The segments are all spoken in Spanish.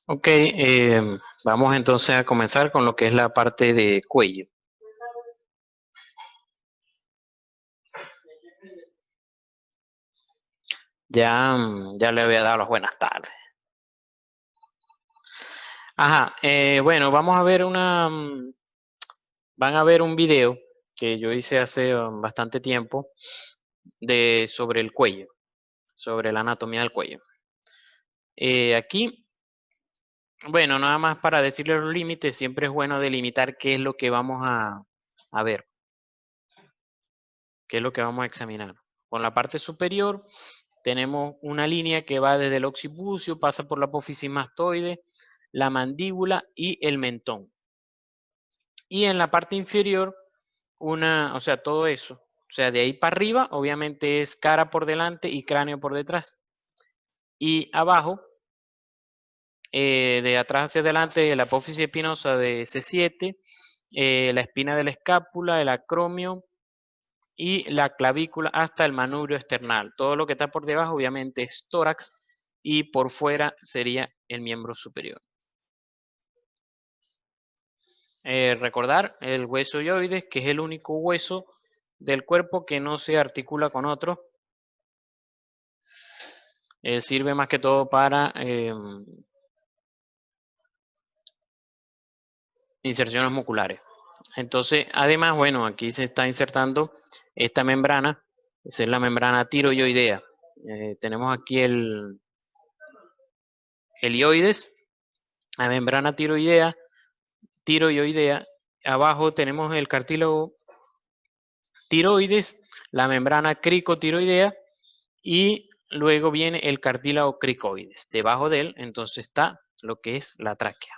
Ok, vamos entonces a comenzar con lo que es la parte de cuello. Ya le había dado las buenas tardes. Ajá, bueno, vamos a ver van a ver un video que yo hice hace bastante tiempo sobre el cuello, sobre la anatomía del cuello. Aquí, bueno, nada más para decirle los límites, siempre es bueno delimitar qué es lo que vamos a ver, qué es lo que vamos a examinar. Con la parte superior tenemos una línea que va desde el occipucio, pasa por la apófisis mastoide, la mandíbula y el mentón. Y en la parte inferior, o sea, todo eso. O sea, de ahí para arriba, obviamente es cara por delante y cráneo por detrás. Y abajo, de atrás hacia adelante, la apófisis espinosa de C7, la espina de la escápula, el acromio y la clavícula hasta el manubrio esternal. Todo lo que está por debajo, obviamente, es tórax y por fuera sería el miembro superior. Recordar el hueso hyoides, que es el único hueso del cuerpo que no se articula con otro. Sirve más que todo para inserciones musculares. Entonces, además, bueno, aquí se está insertando esta membrana, esa es la membrana tiroidea. Tenemos aquí el hyoides, la membrana tiroidea, abajo tenemos el cartílago tiroides, la membrana cricotiroidea y luego viene el cartílago cricoides. Debajo de él, entonces está lo que es la tráquea.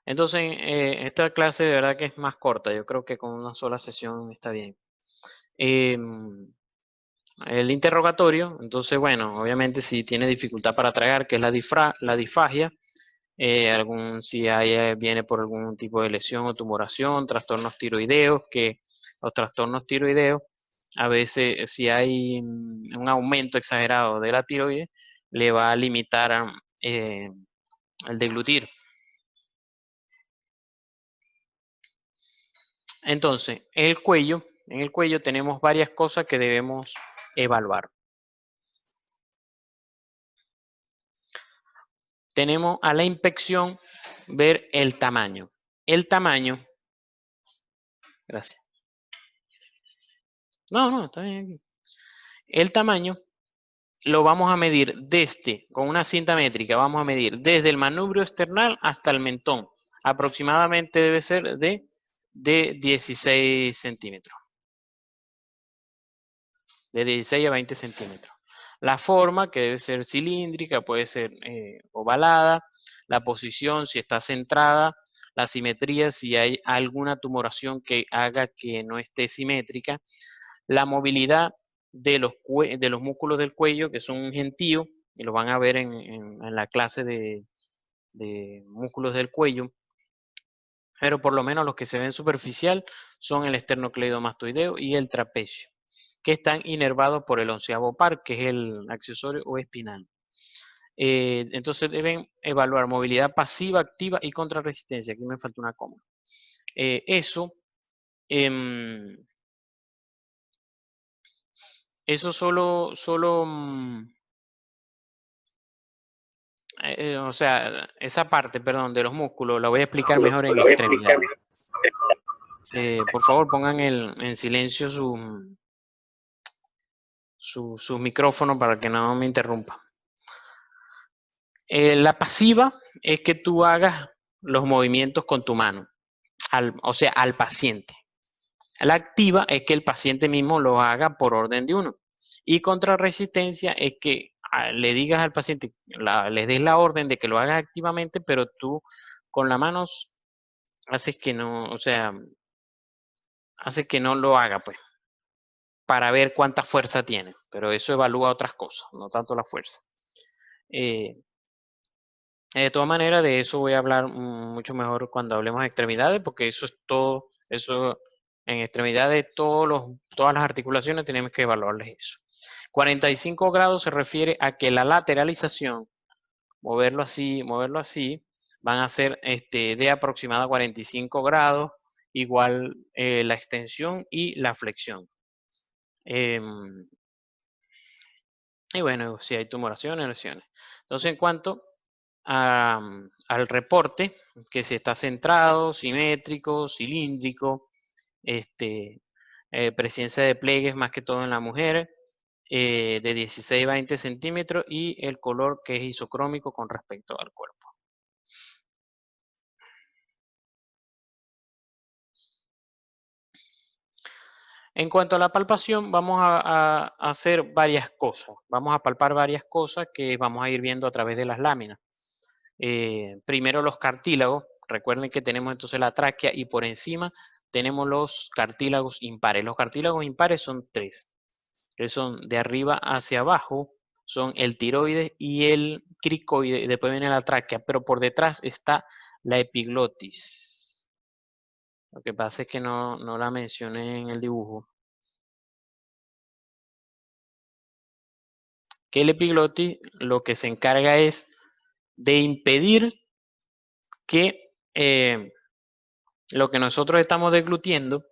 Entonces, esta clase de verdad que es más corta. Yo creo que con una sola sesión está bien. El interrogatorio, entonces, bueno, obviamente si tiene dificultad para tragar, que es la disfagia, si viene por algún tipo de lesión o tumoración, trastornos tiroideos, los trastornos tiroideos, a veces si hay un aumento exagerado de la tiroides, le va a limitar el deglutir. Entonces, en el cuello tenemos varias cosas que debemos evaluar. Tenemos a la inspección ver el tamaño. El tamaño, gracias. No, está bien aquí. El tamaño lo vamos a medir con una cinta métrica, vamos a medir desde el manubrio esternal hasta el mentón. Aproximadamente debe ser de 16 centímetros. De 16 a 20 centímetros. La forma, que debe ser cilíndrica, puede ser ovalada. La posición, si está centrada. La simetría, si hay alguna tumoración que haga que no esté simétrica. La movilidad de los músculos del cuello, que son un gentío, y lo van a ver en la clase de músculos del cuello. Pero por lo menos los que se ven superficial son el esternocleidomastoideo y el trapecio, que están inervados por el onceavo par, que es el accesorio o espinal. Entonces deben evaluar movilidad pasiva, activa y contrarresistencia. Aquí me falta una coma. Em, eso solo o sea, esa parte, perdón, de los músculos, la voy a explicar mejor en extremidades. Por favor, pongan en silencio su micrófono para que no me interrumpa. La pasiva es que tú hagas los movimientos con tu mano, o sea, al paciente. La activa es que el paciente mismo lo haga por orden de uno. Y contrarresistencia es que le digas al paciente, le des la orden de que lo haga activamente, pero tú con las manos haces que no, o sea, haces que no lo haga, pues, para ver cuánta fuerza tiene. Pero eso evalúa otras cosas, no tanto la fuerza. De todas maneras, de eso voy a hablar mucho mejor cuando hablemos de extremidades, porque eso es todo, eso en extremidades todas las articulaciones tenemos que evaluarles eso. 45 grados se refiere a que la lateralización, moverlo así, van a ser de aproximada 45 grados, igual la extensión y la flexión. Y bueno, si hay tumoraciones, lesiones. Entonces, en cuanto al reporte, que si está centrado, simétrico, cilíndrico, presencia de pliegues más que todo en la mujer, de 16 a 20 centímetros, y el color que es isocrómico con respecto al cuerpo. En cuanto a la palpación, vamos a hacer varias cosas. Vamos a palpar varias cosas que vamos a ir viendo a través de las láminas. Primero los cartílagos. Recuerden que tenemos entonces la tráquea y por encima tenemos los cartílagos impares. Los cartílagos impares son 3, que son de arriba hacia abajo, son el tiroides y el cricoide, y después viene la tráquea, pero por detrás está la epiglotis. Lo que pasa es que no la mencioné en el dibujo. Que el epiglotis lo que se encarga es de impedir que lo que nosotros estamos deglutiendo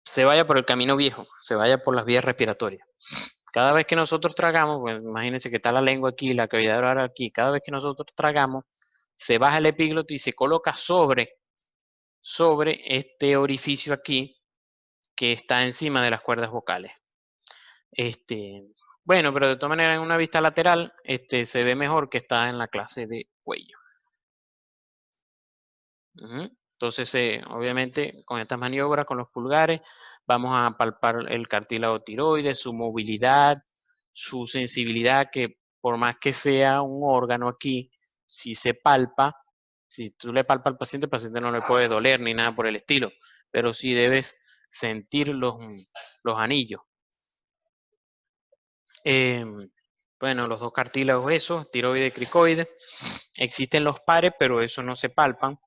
se vaya por el camino viejo, se vaya por las vías respiratorias. Cada vez que nosotros tragamos, pues imagínense que está la lengua aquí, la cavidad oral aquí, cada vez que nosotros tragamos, se baja el epiglotis y se coloca sobre este orificio aquí que está encima de las cuerdas vocales. Bueno, pero de todas maneras en una vista lateral se ve mejor que está en la clase de cuello. Entonces, obviamente, con estas maniobras, con los pulgares, vamos a palpar el cartílago tiroides, su movilidad, su sensibilidad, que por más que sea un órgano aquí, si se palpa, si tú le palpas al paciente, el paciente no le puede doler ni nada por el estilo, pero sí debes sentir los anillos. Bueno, los dos cartílagos esos, tiroide y cricoide, existen los pares, pero esos no se palpan.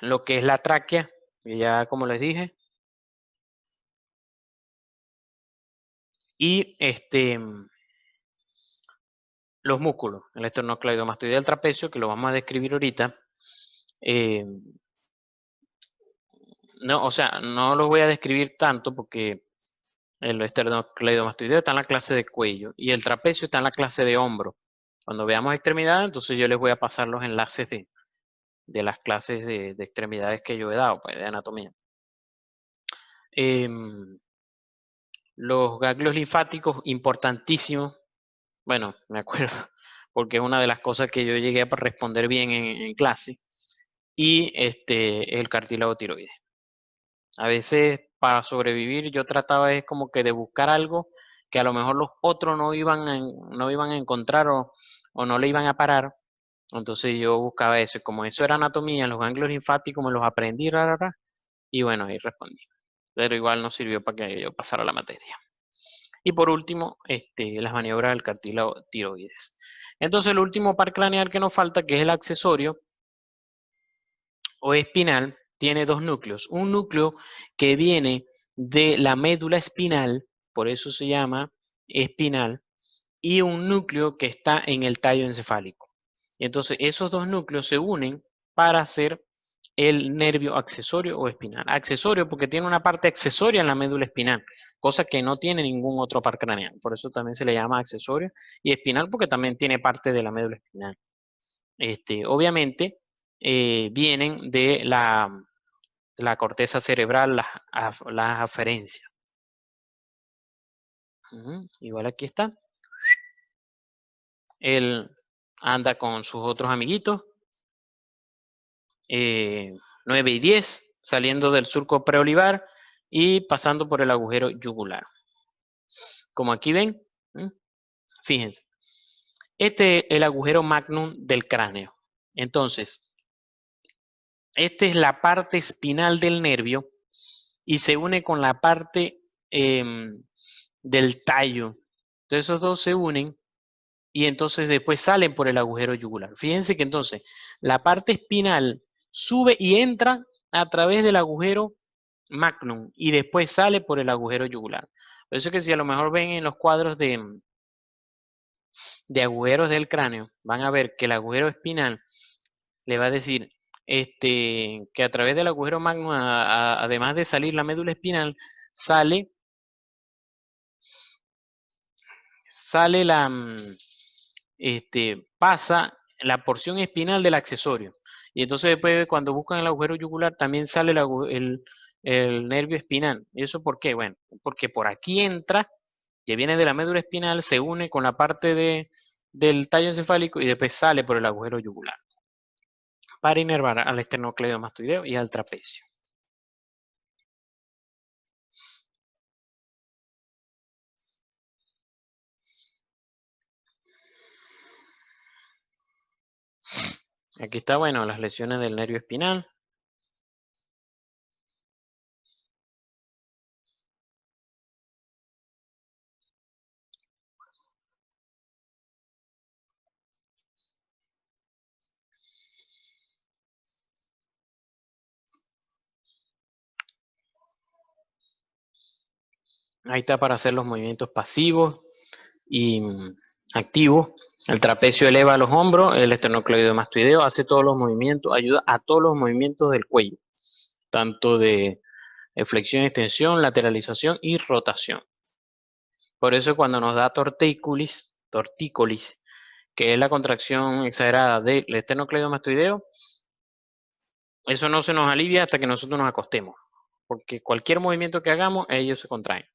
Lo que es la tráquea, que ya como les dije, y los músculos, el esternocleidomastoideo del trapecio, que lo vamos a describir ahorita. No, o sea, no los voy a describir tanto porque el esternocleidomastoideo está en la clase de cuello y el trapecio está en la clase de hombro. Cuando veamos extremidades, entonces yo les voy a pasar los enlaces de las clases de extremidades que yo he dado, pues, de anatomía. Los ganglios linfáticos, importantísimos. Bueno, me acuerdo, porque es una de las cosas que yo llegué a responder bien en clase. Y el cartílago tiroides. A veces para sobrevivir yo trataba es como que de buscar algo que a lo mejor los otros no iban a encontrar o no le iban a parar. Entonces yo buscaba eso. Y como eso era anatomía, los ganglios linfáticos me los aprendí, y bueno, ahí respondí. Pero igual no sirvió para que yo pasara la materia. Y por último, las maniobras del cartílago tiroides. Entonces el último par craneal que nos falta, que es el accesorio o espinal, tiene dos núcleos. Un núcleo que viene de la médula espinal, por eso se llama espinal, y un núcleo que está en el tallo encefálico. Y entonces esos dos núcleos se unen para hacer el nervio accesorio o espinal. Accesorio porque tiene una parte accesoria en la médula espinal, cosa que no tiene ningún otro par craneal. Por eso también se le llama accesorio, y espinal porque también tiene parte de la médula espinal. Obviamente vienen de la corteza cerebral, las aferencias. Igual aquí está. Él anda con sus otros amiguitos. 9 y 10, saliendo del surco preolivar y pasando por el agujero yugular. Como aquí ven, fíjense. Este es el agujero magnum del cráneo. Entonces, esta es la parte espinal del nervio y se une con la parte del tallo. Entonces, esos dos se unen y entonces después salen por el agujero yugular. Fíjense que entonces la parte espinal sube y entra a través del agujero magnum y después sale por el agujero yugular. Por eso es que si a lo mejor ven en los cuadros de agujeros del cráneo, van a ver que el agujero espinal le va a decir que a través del agujero magnum, además de salir la médula espinal, sale pasa la porción espinal del accesorio. Y entonces después cuando buscan el agujero yugular también sale el nervio espinal. ¿Y eso por qué? Bueno, porque por aquí entra, que viene de la médula espinal, se une con la parte del tallo encefálico y después sale por el agujero yugular para inervar al esternocleidomastoideo y al trapecio. Aquí está, bueno, las lesiones del nervio espinal. Ahí está para hacer los movimientos pasivos y activos. El trapecio eleva los hombros, el esternocleidomastoideo hace todos los movimientos, ayuda a todos los movimientos del cuello, tanto de flexión, extensión, lateralización y rotación. Por eso cuando nos da tortícolis, que es la contracción exagerada del esternocleidomastoideo, eso no se nos alivia hasta que nosotros nos acostemos, porque cualquier movimiento que hagamos, ellos se contraen.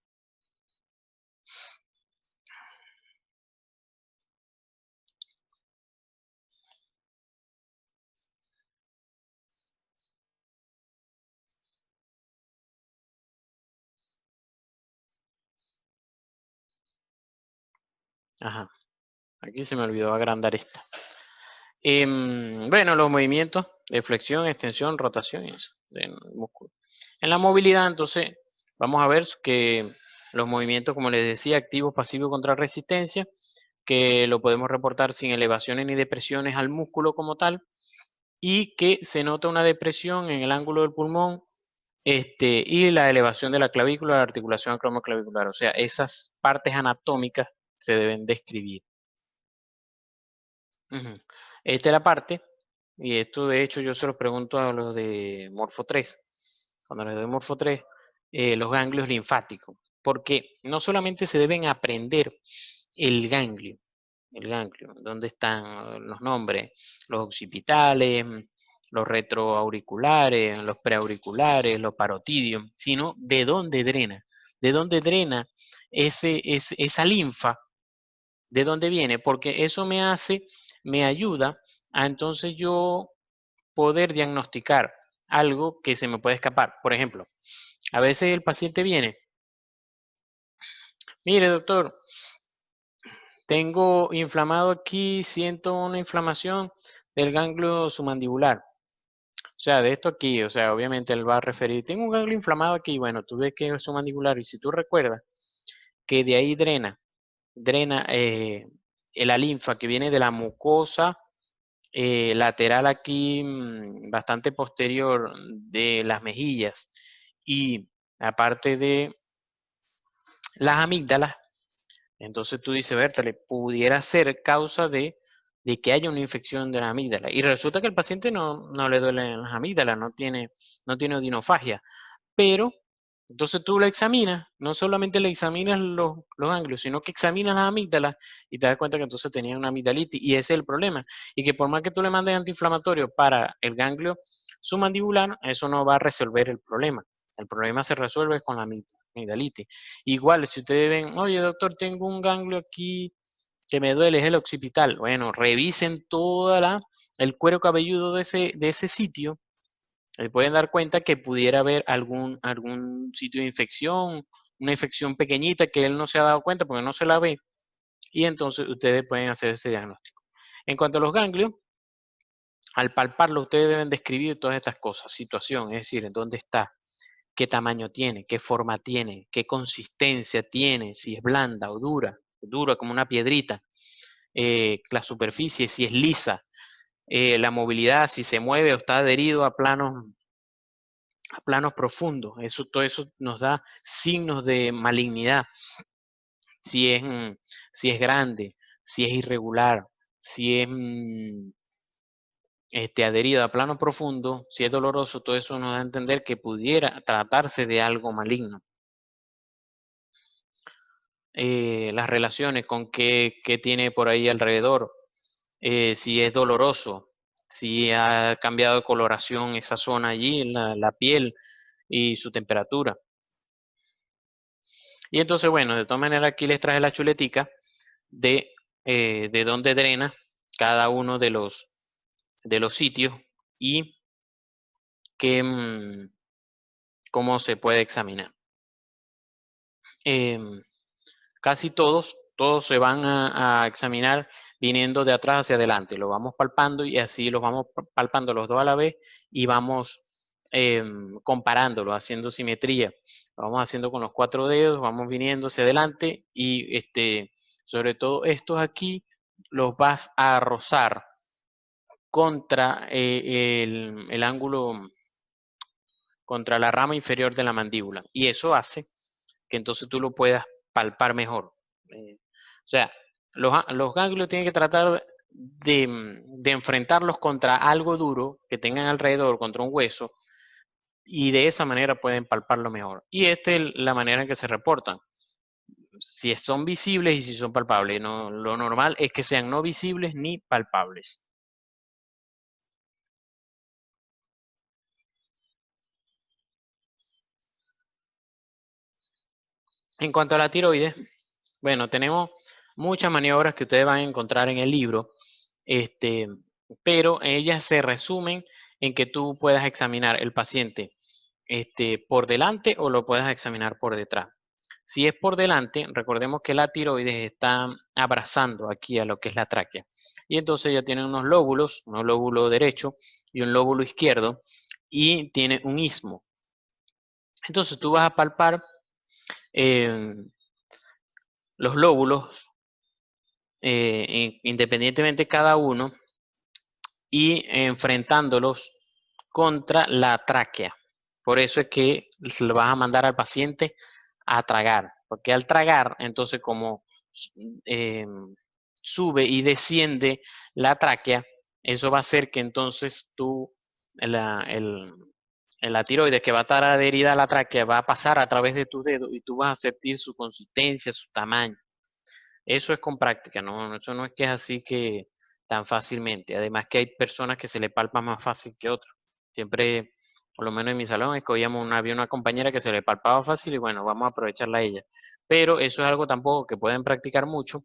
Ajá, aquí se me olvidó agrandar esta. Bueno, los movimientos de flexión, extensión, rotación y eso, del músculo. En la movilidad, entonces, vamos a ver que los movimientos, como les decía, activos, pasivos contra resistencia, que lo podemos reportar sin elevaciones ni depresiones al músculo como tal, y que se nota una depresión en el ángulo del pulmón, y la elevación de la clavícula, la articulación acromoclavicular. O sea, esas partes anatómicas se deben describir. Esta es la parte, y esto de hecho yo se lo pregunto a los de Morfo 3, cuando les doy Morfo 3, los ganglios linfáticos, porque no solamente se deben aprender el ganglio, donde están los nombres, los occipitales, los retroauriculares, los preauriculares, los parotidios, sino de dónde drena esa linfa, de dónde viene, porque eso me ayuda a entonces yo poder diagnosticar algo que se me puede escapar. Por ejemplo, a veces el paciente viene, mire doctor, tengo inflamado aquí, siento una inflamación del ganglio submandibular. O sea, de esto aquí, o sea, obviamente él va a referir, tengo un ganglio inflamado aquí, bueno, tú ves que es submandibular y si tú recuerdas que de ahí drena la linfa que viene de la mucosa lateral aquí, bastante posterior de las mejillas y aparte de las amígdalas, entonces tú dices, Bertale, pudiera ser causa de que haya una infección de la amígdala. Y resulta que el paciente no le duelen las amígdalas, no tiene odinofagia, pero entonces tú lo examinas, no solamente le examinas los ganglios, sino que examinas las amígdalas y te das cuenta que entonces tenía una amigdalitis y ese es el problema. Y que por más que tú le mandes antiinflamatorio para el ganglio submandibular, eso no va a resolver el problema. El problema se resuelve con la amigdalitis. Igual, si ustedes ven, oye doctor, tengo un ganglio aquí que me duele, es el occipital. Bueno, revisen el cuero cabelludo de ese sitio, pueden dar cuenta que pudiera haber algún sitio de infección, una infección pequeñita que él no se ha dado cuenta porque no se la ve, y entonces ustedes pueden hacer ese diagnóstico. En cuanto a los ganglios, al palparlo ustedes deben describir todas estas cosas, situación, es decir, dónde está, qué tamaño tiene, qué forma tiene, qué consistencia tiene, si es blanda o dura como una piedrita, la superficie, si es lisa, la movilidad, si se mueve o está adherido a planos profundos. Todo eso nos da signos de malignidad. Si es grande, si es irregular, si es adherido a plano profundo, si es doloroso, todo eso nos da a entender que pudiera tratarse de algo maligno. Las relaciones con qué tiene por ahí alrededor, si es doloroso, si ha cambiado de coloración esa zona allí, la piel y su temperatura. Y entonces, bueno, de todas maneras aquí les traje la chuletica de dónde drena cada uno de los sitios y cómo se puede examinar. Casi todos se van a examinar viniendo de atrás hacia adelante. Lo vamos palpando y así los vamos palpando los dos a la vez y vamos comparándolo, haciendo simetría. Lo vamos haciendo con los 4 dedos, vamos viniendo hacia adelante y sobre todo estos aquí los vas a rozar contra el ángulo, contra la rama inferior de la mandíbula. Y eso hace que entonces tú lo puedas palpar mejor. O sea, los ganglios tienen que tratar de enfrentarlos contra algo duro que tengan alrededor, contra un hueso, y de esa manera pueden palparlo mejor. Y esta es la manera en que se reportan. Si son visibles y si son palpables. No, lo normal es que sean no visibles ni palpables. En cuanto a la tiroides, bueno, tenemos muchas maniobras que ustedes van a encontrar en el libro, pero ellas se resumen en que tú puedas examinar el paciente por delante o lo puedas examinar por detrás. Si es por delante, recordemos que la tiroides está abrazando aquí a lo que es la tráquea. Y entonces ya tiene unos lóbulos, un lóbulo derecho y un lóbulo izquierdo, y tiene un istmo. Entonces tú vas a palpar los lóbulos independientemente cada uno y enfrentándolos contra la tráquea. Por eso es que lo vas a mandar al paciente a tragar, porque al tragar, entonces como eh, sube y desciende la tráquea, eso va a hacer que entonces la tiroides que va a estar adherida a la tráquea va a pasar a través de tu dedo y tú vas a sentir su consistencia, su tamaño. Eso es con práctica, ¿no? Eso no es que es así que tan fácilmente. Además que hay personas que se le palpa más fácil que otros. Siempre, por lo menos en mi salón, había una compañera que se le palpaba fácil y bueno, vamos a aprovecharla a ella. Pero eso es algo tampoco que pueden practicar mucho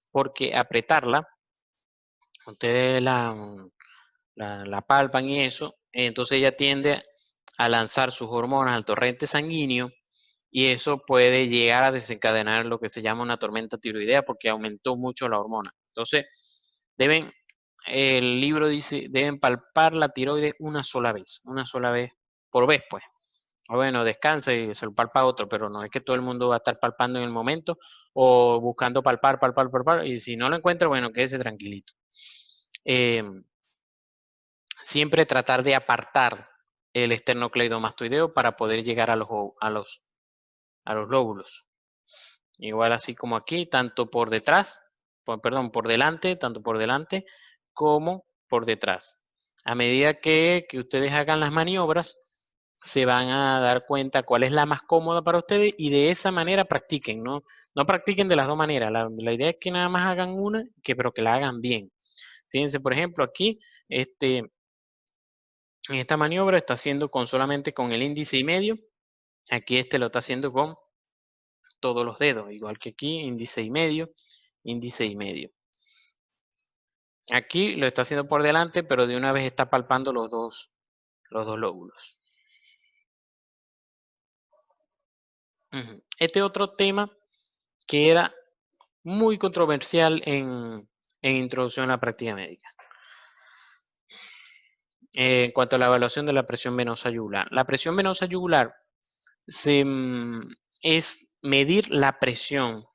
porque apretarla, ustedes la palpan y eso, entonces ella tiende a lanzar sus hormonas al torrente sanguíneo y eso puede llegar a desencadenar lo que se llama una tormenta tiroidea porque aumentó mucho la hormona. Entonces, el libro dice, deben palpar la tiroides una sola vez por vez, pues. O bueno, descansa y se lo palpa otro, pero no es que todo el mundo va a estar palpando en el momento o buscando palpar, y si no lo encuentra, bueno, quédese tranquilito. Siempre tratar de apartar el esternocleidomastoideo para poder llegar a los lóbulos. Igual así como aquí, tanto por detrás, por delante, tanto por delante como por detrás. A medida que ustedes hagan las maniobras, se van a dar cuenta cuál es la más cómoda para ustedes y de esa manera practiquen, ¿no? No practiquen de las dos maneras. La idea es que nada más hagan una, pero que la hagan bien. Fíjense, por ejemplo, aquí, en esta maniobra está haciendo solamente con el índice y medio. Aquí lo está haciendo con todos los dedos, igual que aquí, índice y medio, índice y medio. Aquí lo está haciendo por delante, pero de una vez está palpando los dos lóbulos. Este otro tema que era muy controversial en introducción a la práctica médica. En cuanto a la evaluación de la presión venosa yugular. La presión venosa yugular es medir la presión.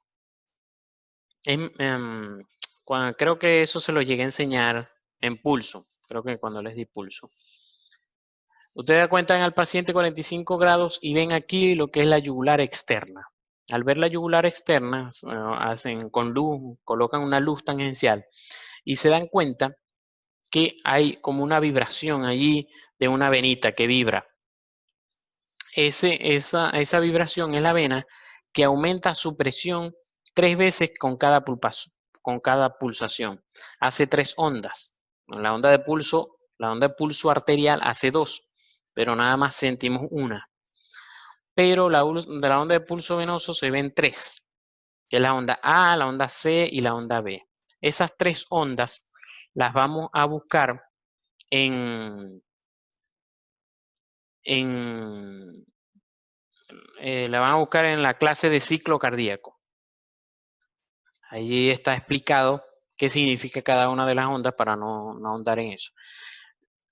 Creo que eso se lo llegué a enseñar en pulso. creo que cuando les di pulso. Ustedes cuentan al paciente 45 grados y ven aquí lo que es la yugular externa. Al ver la yugular externa, hacen con luz, colocan una luz tangencial y se dan cuenta que hay como una vibración allí de una venita que vibra. Esa vibración es la vena que aumenta su presión 3 veces con cada pulsación. Hace 3 ondas. La onda de pulso arterial hace 2, pero nada más sentimos una. Pero de la onda de pulso venoso se ven 3, que es la onda A, la onda C y la onda B. Esas 3 ondas las vamos a buscar la van a buscar en la clase de ciclo cardíaco. Allí está explicado qué significa cada una de las ondas para no ahondar en eso.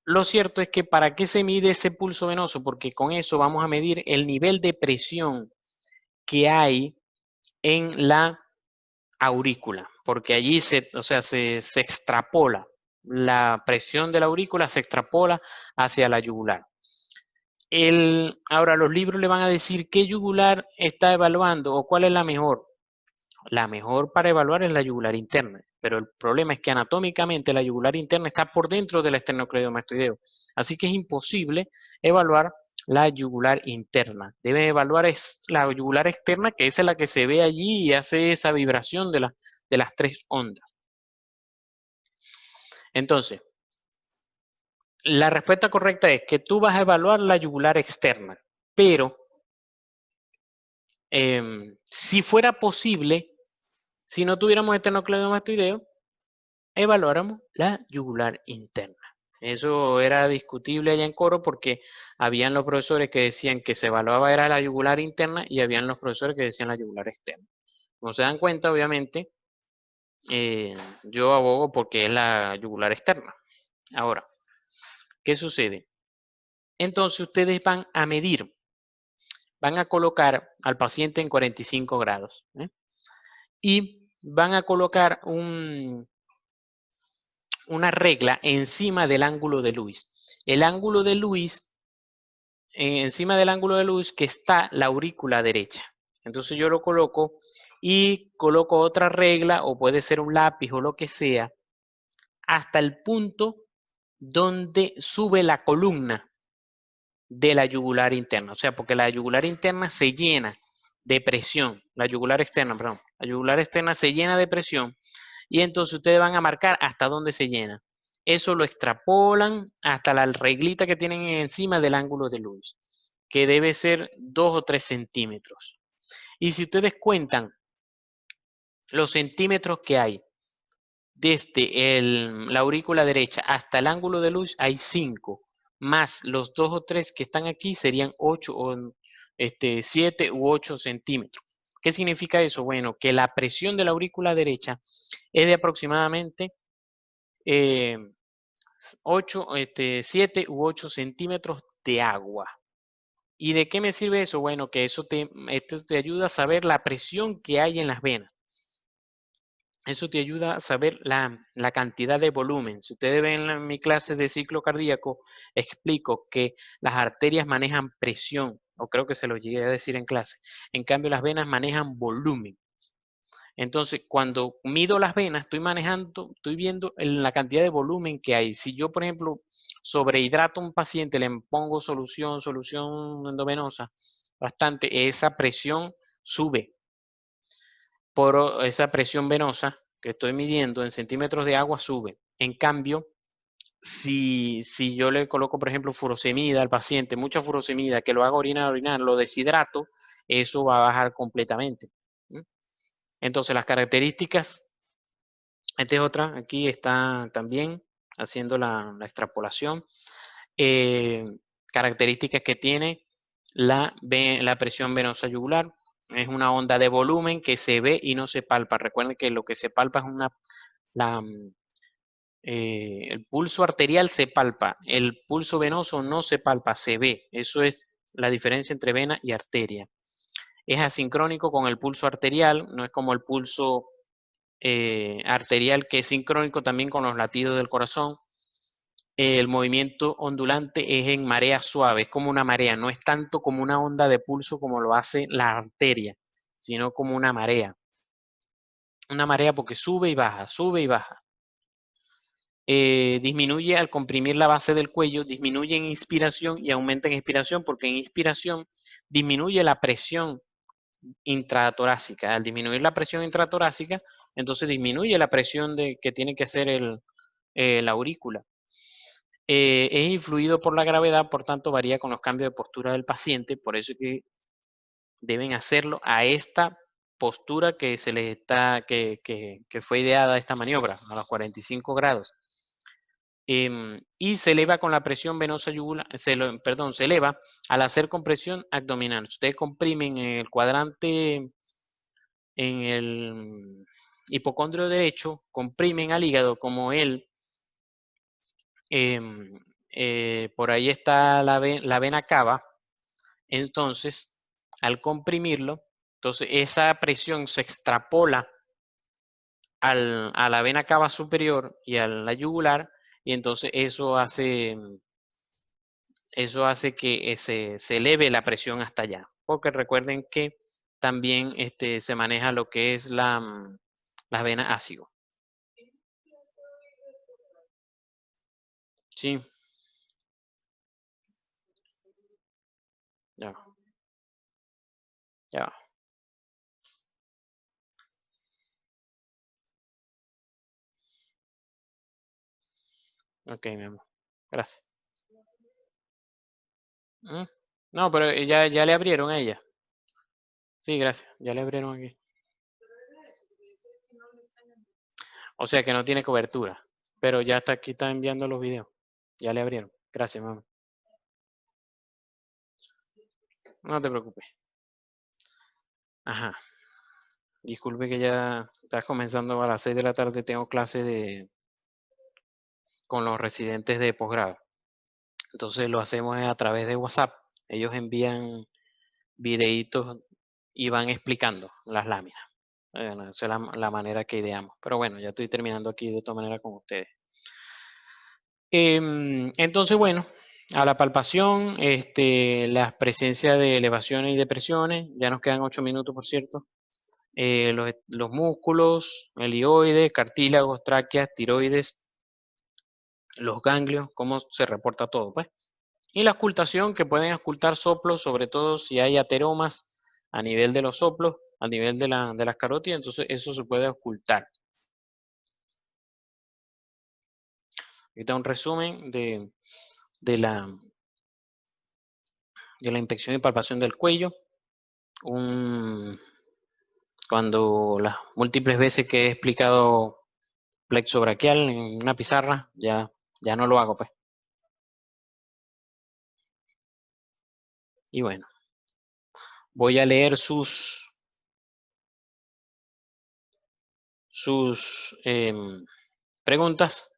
Lo cierto es que ¿para qué se mide ese pulso venoso? Porque con eso vamos a medir el nivel de presión que hay en la aurícula, porque allí se extrapola. La presión de la aurícula se extrapola hacia la yugular. Ahora los libros le van a decir qué yugular está evaluando o cuál es la mejor. La mejor para evaluar es la yugular interna, pero el problema es que anatómicamente la yugular interna está por dentro del esternocleidomastoideo, así que es imposible evaluar la yugular interna. Debe evaluar la yugular externa, que es la que se ve allí y hace esa vibración de las 3 ondas. Entonces, la respuesta correcta es que tú vas a evaluar la yugular externa, pero si fuera posible, si no tuviéramos esternocleidomastoideo, evaluáramos la yugular interna. Eso era discutible allá en coro porque habían los profesores que decían que se evaluaba era la yugular interna y habían los profesores que decían la yugular externa. Como se dan cuenta, obviamente, yo abogo porque es la yugular externa. Ahora, ¿qué sucede? Entonces ustedes van a medir, van a colocar al paciente en 45 grados y van a colocar una regla encima del ángulo de Lewis. El ángulo de Lewis, encima del ángulo de Lewis que está la aurícula derecha. Entonces yo lo coloco y coloco otra regla o puede ser un lápiz o lo que sea hasta el punto donde sube la columna de la yugular interna. O sea, porque la yugular interna se llena de presión, la yugular externa, perdón, la yugular externa se llena de presión y entonces ustedes van a marcar hasta dónde se llena. Eso lo extrapolan hasta la reglita que tienen encima del ángulo de Lewis, que debe ser 2 o 3 centímetros. Y si ustedes cuentan los centímetros que hay desde la aurícula derecha hasta el ángulo de Lewis, hay 5, más los 2 o 3 que están aquí serían 8 o 7 u 8 centímetros. ¿Qué significa eso? Bueno, que la presión de la aurícula derecha es de aproximadamente 7 u 8 centímetros de agua. ¿Y de qué me sirve eso? Bueno, que eso te ayuda a saber la presión que hay en las venas. Eso te ayuda a saber la cantidad de volumen. Si ustedes ven en mi clase de ciclo cardíaco, explico que las arterias manejan presión, o creo que se lo llegué a decir en clase. En cambio, las venas manejan volumen. Entonces, cuando mido las venas, estoy viendo la cantidad de volumen que hay. Si yo, por ejemplo, sobrehidrato a un paciente, le pongo solución endovenosa, bastante, esa presión sube. Por esa presión venosa que estoy midiendo en centímetros de agua sube. En cambio, si yo le coloco, por ejemplo, furosemida al paciente, mucha furosemida, que lo haga orinar, lo deshidrato, eso va a bajar completamente. Entonces, las características, esta es otra, aquí está también haciendo la extrapolación. Características que tiene la presión venosa yugular. Es una onda de volumen que se ve y no se palpa. Recuerden que lo que se palpa es el pulso arterial se palpa, el pulso venoso no se palpa, se ve. Eso es la diferencia entre vena y arteria. Es asincrónico con el pulso arterial, no es como el pulso arterial que es sincrónico también con los latidos del corazón. el movimiento ondulante es en marea suave, es como una marea, no es tanto como una onda de pulso como lo hace la arteria, sino como una marea. Una marea porque sube y baja, sube y baja. Disminuye al comprimir la base del cuello, disminuye en inspiración y aumenta en expiración, porque en inspiración disminuye la presión intratorácica. Al disminuir la presión intratorácica, entonces disminuye la presión que tiene que hacer la aurícula. Es influido por la gravedad, por tanto varía con los cambios de postura del paciente, por eso es que deben hacerlo a esta postura que se les está, que fue ideada esta maniobra, a los 45 grados. Y se eleva con la presión venosa yugular, se eleva al hacer compresión abdominal. Ustedes comprimen en el cuadrante, en el hipocondrio derecho, comprimen al hígado como él. Por ahí está la vena cava. Entonces, al comprimirlo, entonces esa presión se extrapola a la vena cava superior y a la yugular, y entonces eso hace que se eleve la presión hasta allá. Porque recuerden que también se maneja lo que es la vena ácido. Sí, ya, ya. Ok, mi amor. Gracias. ¿Mm? No, pero ya le abrieron a ella. Sí, gracias. Ya le abrieron aquí. O sea que no tiene cobertura. Pero ya está aquí, está enviando los videos. Ya le abrieron. Gracias, mamá. No te preocupes. Ajá. Disculpe que ya está comenzando a las 6 de la tarde. Tengo clase con los residentes de posgrado. Entonces lo hacemos a través de WhatsApp. Ellos envían videitos y van explicando las láminas. Bueno, esa es la manera que ideamos. Pero bueno, ya estoy terminando aquí de todas maneras con ustedes. Entonces, bueno, a la palpación, la presencia de elevaciones y depresiones, ya nos quedan 8 minutos, por cierto. Los músculos, helioides, cartílagos, tráqueas, tiroides, los ganglios, cómo se reporta todo, pues. Y la ocultación, que pueden ocultar soplos, sobre todo si hay ateromas a nivel de los soplos, a nivel de las carótidas, entonces eso se puede ocultar. Ahorita un resumen de la, de la inspección y palpación del cuello. Cuando las múltiples veces que he explicado plexo braquial en una pizarra, ya no lo hago, pues. Y bueno, voy a leer sus preguntas.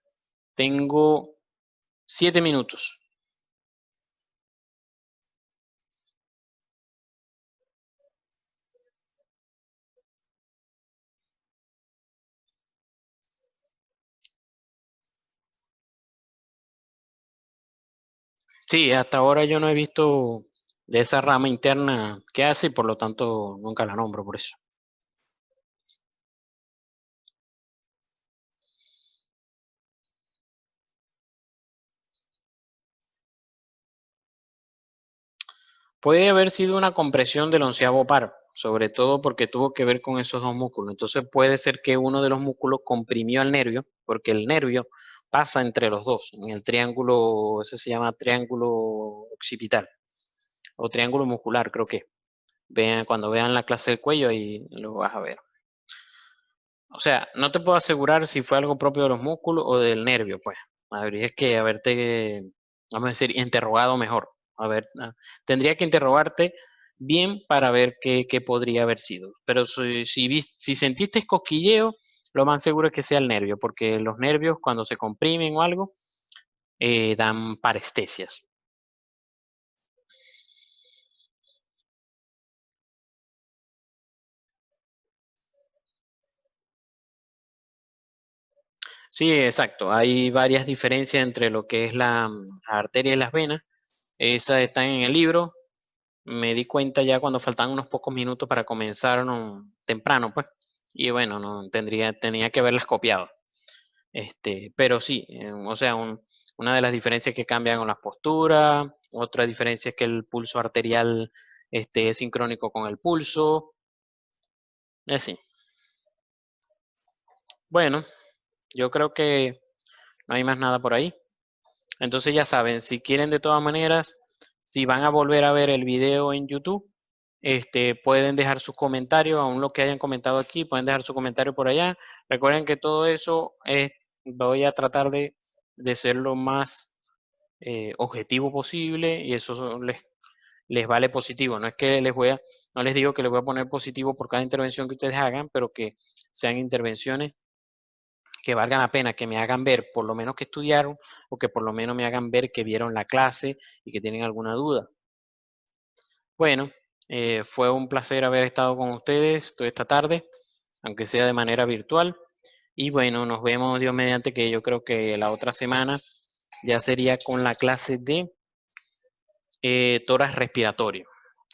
Tengo 7 minutos. Sí, hasta ahora yo no he visto de esa rama interna qué hace y por lo tanto nunca la nombro por eso. Puede haber sido una compresión del onceavo par, sobre todo porque tuvo que ver con esos dos músculos. Entonces puede ser que uno de los músculos comprimió al nervio, porque el nervio pasa entre los dos, en el triángulo, ese se llama triángulo occipital o triángulo muscular, creo que. Vean, cuando vean la clase del cuello ahí lo vas a ver. O sea, no te puedo asegurar si fue algo propio de los músculos o del nervio, pues. Habría que haberte, vamos a decir, interrogado mejor. A ver, tendría que interrogarte bien para ver qué podría haber sido. Pero si sentiste cosquilleo, lo más seguro es que sea el nervio, porque los nervios cuando se comprimen o algo, dan parestesias. Sí, exacto. Hay varias diferencias entre lo que es la arteria y las venas. Esas están en el libro. Me di cuenta ya cuando faltaban unos pocos minutos para comenzar temprano, pues. Y bueno, no tenía que haberlas copiado. Pero sí, o sea, una de las diferencias que cambian con las posturas, otra diferencia es que el pulso arterial es sincrónico con el pulso, y así. Bueno, yo creo que no hay más nada por ahí. Entonces ya saben, si quieren de todas maneras, si van a volver a ver el video en YouTube, pueden dejar sus comentarios, aún lo que hayan comentado aquí, pueden dejar su comentario por allá. Recuerden que todo eso voy a tratar de ser lo más objetivo posible y eso les vale positivo. No es que no les digo que les voy a poner positivo por cada intervención que ustedes hagan, pero que sean intervenciones que valgan la pena, que me hagan ver por lo menos que estudiaron o que por lo menos me hagan ver que vieron la clase y que tienen alguna duda. Bueno, fue un placer haber estado con ustedes toda esta tarde, aunque sea de manera virtual. Y bueno, nos vemos Dios mediante, que yo creo que la otra semana ya sería con la clase de tórax respiratorio.